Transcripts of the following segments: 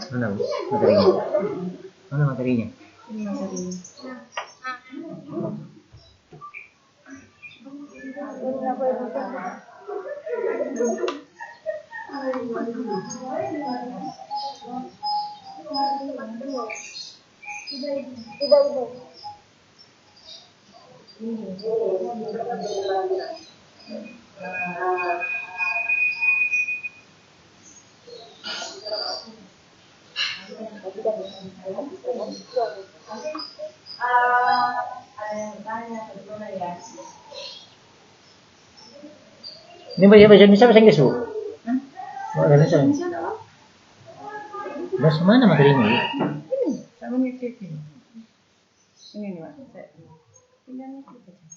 Mana materinya? Mana materinya? Ini materinya. Ini bahasa Indonesia bahasa Inggris, Bu? Bahasa Indonesia. Bahasa mana materinya? Ini sama nih kayak gini. Ini nih Mas. Tinggal klik aja.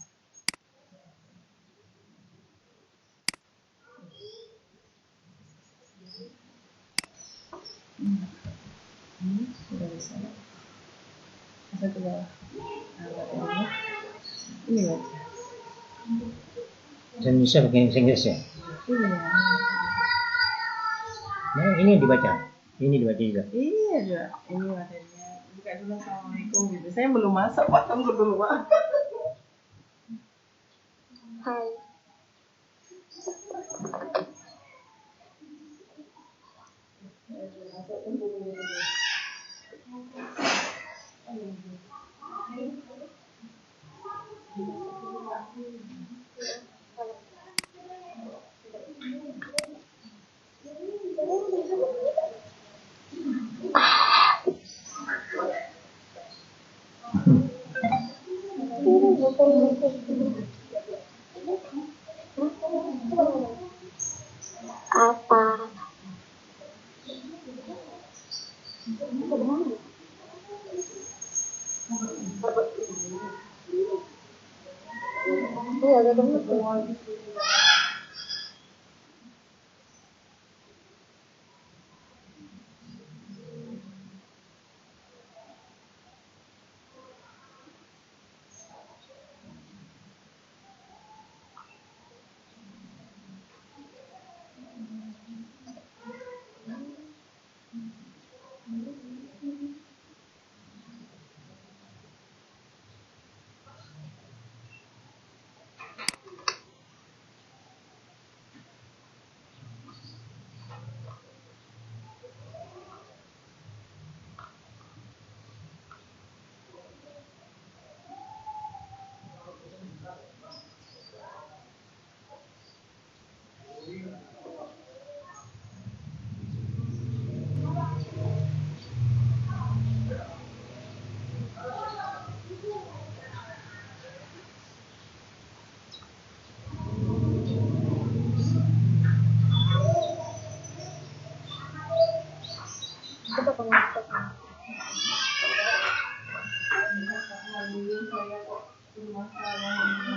Ini sudah bisa. Masa ke bawah. Nah, ini baca. Bahasa Indonesia pakai bahasa Inggris ya? Iya. Nah, ini dibaca. Ini dibaca juga. Iya juga. Ini materinya. Buka dulu Assalamualaikum gitu. Saya belum masak Pak, tunggu dulu Pak. Hai. Apa? Iya, ada teman.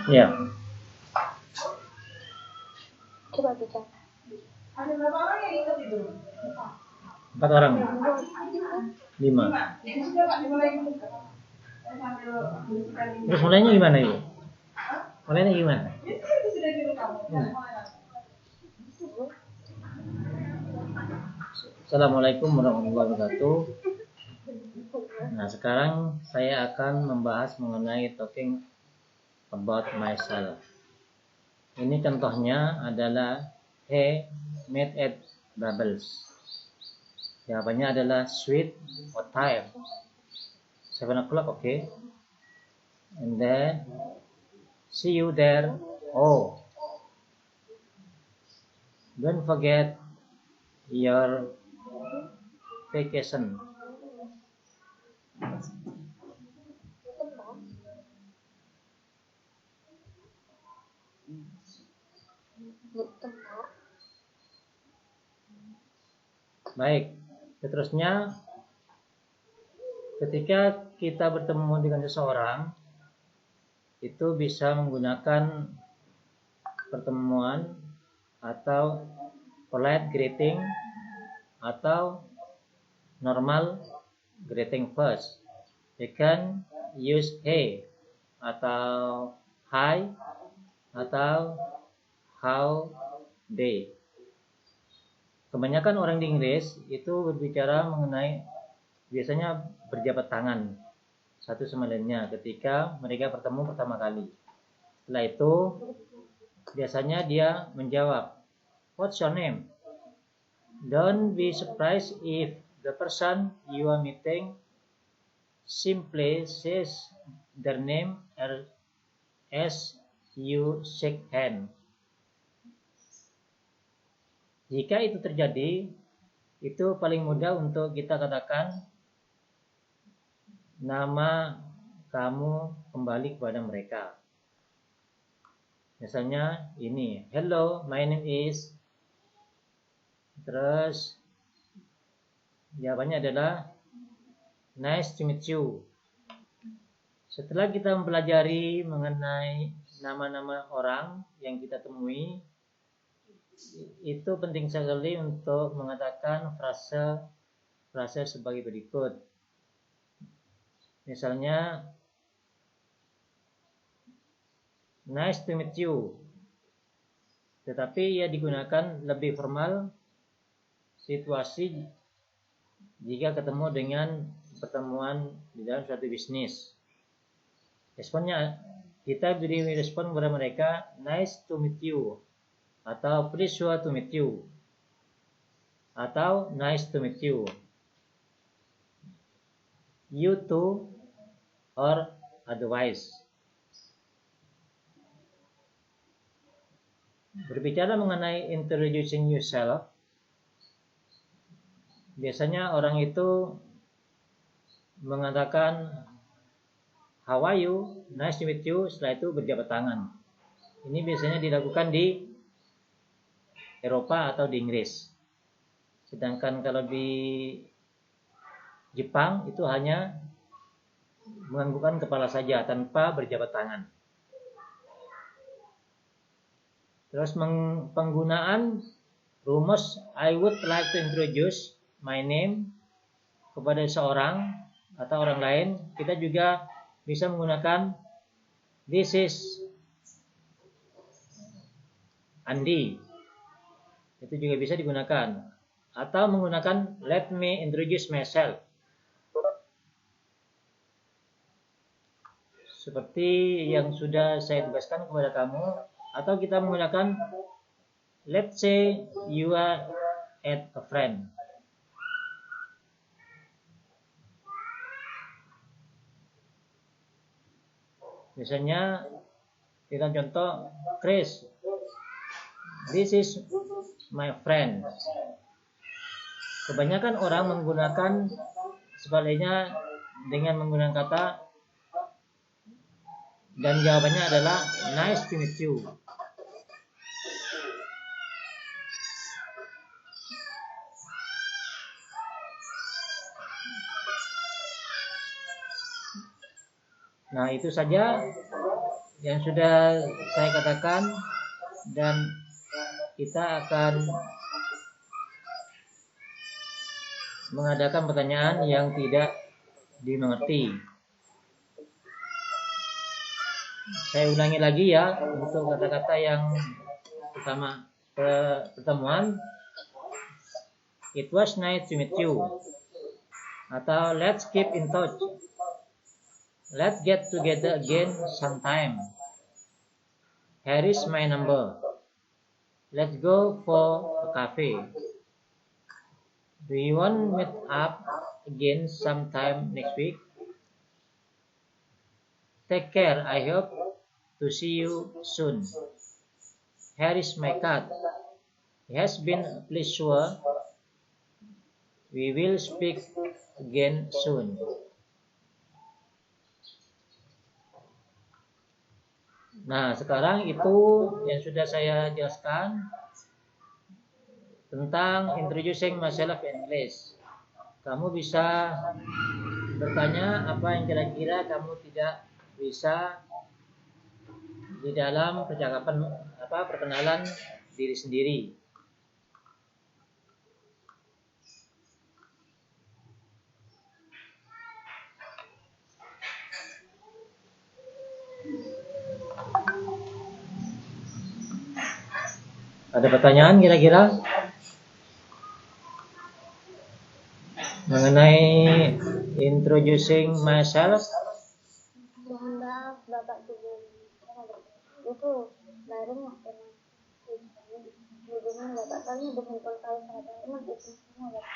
Ya. Coba baca. Ada berapa orang yang ikut itu? 4 orang. 5. Terus mulainya gimana Ibu? Mulainya gimana? Assalamualaikum warahmatullahi wabarakatuh. Nah, sekarang saya akan membahas mengenai talking about myself. Ini contohnya adalah he met at Bubbles. Jawabannya adalah sweet. What time? 7 o'clock, okay. And then see you there. Oh, don't forget your vacation. Baik, seterusnya ketika kita bertemu dengan seseorang itu bisa menggunakan pertemuan atau polite greeting atau normal greeting first. You can use hey atau hi atau how they. kebanyakan orang di Inggris itu berbicara mengenai biasanya berjabat tangan satu sama lainnya ketika mereka bertemu pertama kali. Setelah itu biasanya dia menjawab, "What's your name?" Don't be surprised if the person you are meeting simply says their name as you shake hand. Jika itu terjadi, itu paling mudah untuk kita katakan nama kamu kembali kepada mereka. Misalnya ini, "Hello, my name is," terus jawabannya adalah "Nice to meet you." Setelah kita mempelajari mengenai nama-nama orang yang kita temui, itu penting sekali untuk mengatakan frase sebagai berikut. Misalnya, "Nice to meet you." Tetapi ia digunakan lebih formal situasi jika ketemu dengan pertemuan di dalam suatu bisnis. Responnya, kita beri respon kepada mereka, "Nice to meet you," atau "Please sure to meet you," atau "Nice to meet you," "You too," or otherwise. Berbicara mengenai introducing yourself, biasanya orang itu mengatakan "How are you? Nice to meet you." Setelah itu berjabat tangan. Ini biasanya dilakukan di Eropa atau di Inggris. Sedangkan kalau di Jepang itu hanya menganggukkan kepala saja tanpa berjabat tangan. Terus penggunaan rumus "I would like to introduce my name" kepada seorang atau orang lain, kita juga bisa menggunakan "This is Andi." Itu juga bisa digunakan. Atau menggunakan "Let me introduce myself." Seperti yang sudah saya tugaskan kepada kamu. Atau kita menggunakan "Let's say you are at a friend." Misalnya kita contoh, "Chris, this is my friend." Kebanyakan orang menggunakan sebaliknya dengan menggunakan kata dan jawabannya adalah "Nice to meet you." Nah, itu saja yang sudah saya katakan, dan kita akan mengadakan pertanyaan yang tidak dimengerti. Saya ulangi lagi ya untuk kata-kata yang pertama pertemuan. "It was nice to meet you," atau "Let's keep in touch." "Let's get together again sometime." "Here is my number." "Let's go for a cafe." "Do you want to meet up again sometime next week?" "Take care, I hope to see you soon." "Here is my card. It has been a pleasure. We will speak again soon." Nah, sekarang itu yang sudah saya jelaskan tentang introducing myself in English. Kamu bisa bertanya apa yang kira-kira kamu tidak bisa di dalam percakapan perkenalan diri sendiri. Ada pertanyaan kira-kira? mengenai introducing myself. Mohon maaf Bapak sebelum itu baru makin hubungan Bapak soalnya dengan saya sahabat emang itu semua Bapak.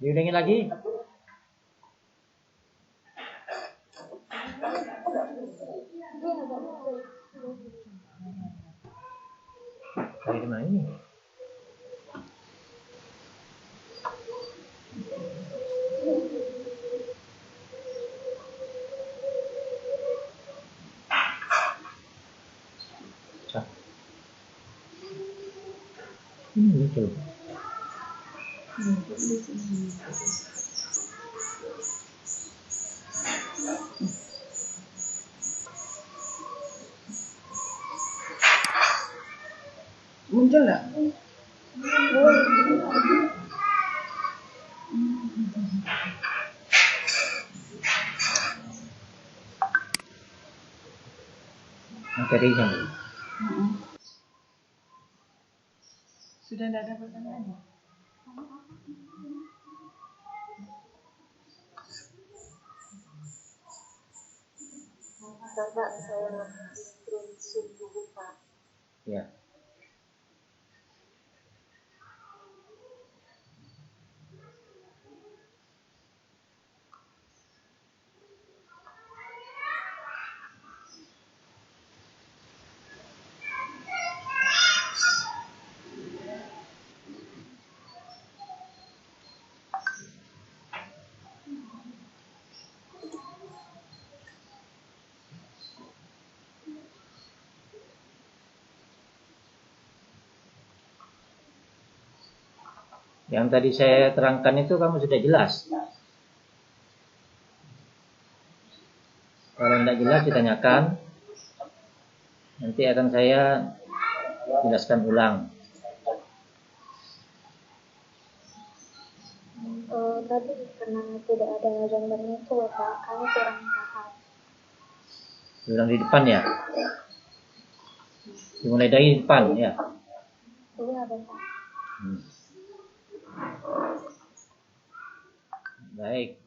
Diulangi lagi. Dari mana ini? Ini coba. Muncul nggak? Materinya. Sudah tidak ada pertanyaan ya? Bapak saya screenshot dulu Pak. Ya. Yang tadi saya terangkan itu kamu sudah jelas. Kalau tidak jelas ditanyakan, nanti akan saya jelaskan ulang. Tadi karena tidak ada gambarnya itu Bapak, kami kurang paham. Ulang di depan ya. Dimulai dari depan ya. Iya Bapak. Baik.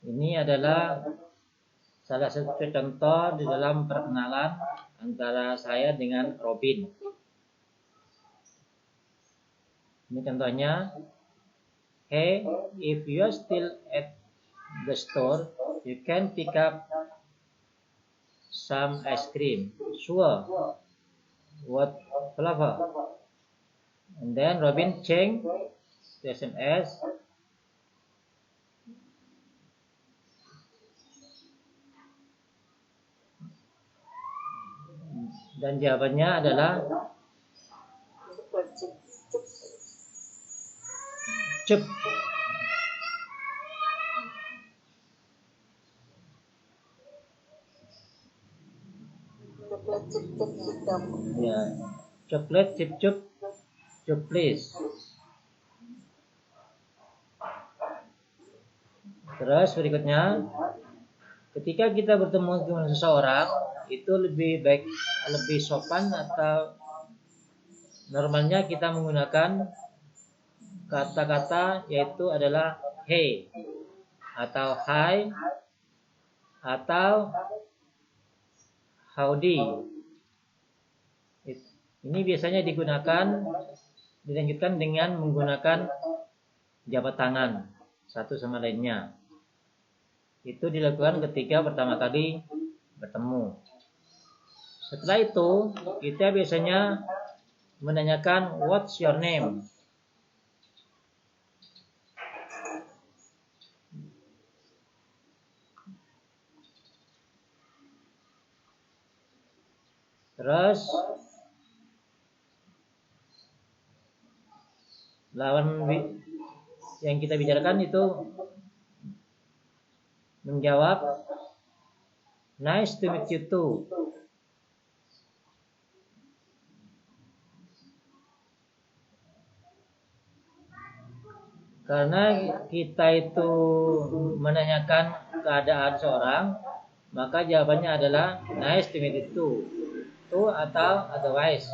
Ini adalah salah satu contoh di dalam perkenalan antara saya dengan Robin. Ini contohnya. Hey, if you are still at the store, you can pick up some ice cream. Sure. What flavor? And then Robin changed the SMS. Dan jawabannya adalah cup. Ya, coklat chip cup, cup please. Terus berikutnya, ketika kita bertemu dengan seseorang, itu lebih baik, lebih sopan atau normalnya kita menggunakan kata-kata yaitu adalah hey atau hi atau howdy. Ini biasanya dilanjutkan dengan menggunakan jabat tangan satu sama lainnya. Itu dilakukan ketika pertama kali bertemu. Setelah itu, kita biasanya menanyakan what's your name? Terus lawan yang kita bicarakan itu menjawab nice to meet you too. Karena kita itu menanyakan keadaan seorang, maka jawabannya adalah nice to meet you too. Tuh atau otherwise.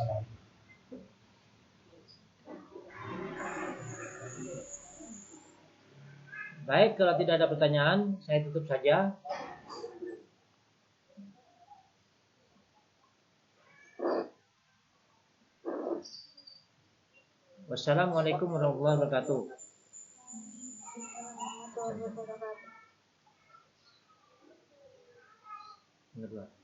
Baik, kalau tidak ada pertanyaan, saya tutup saja. Wassalamualaikum warahmatullahi wabarakatuh. Warahmatullahi wabarakatuh. Berdua.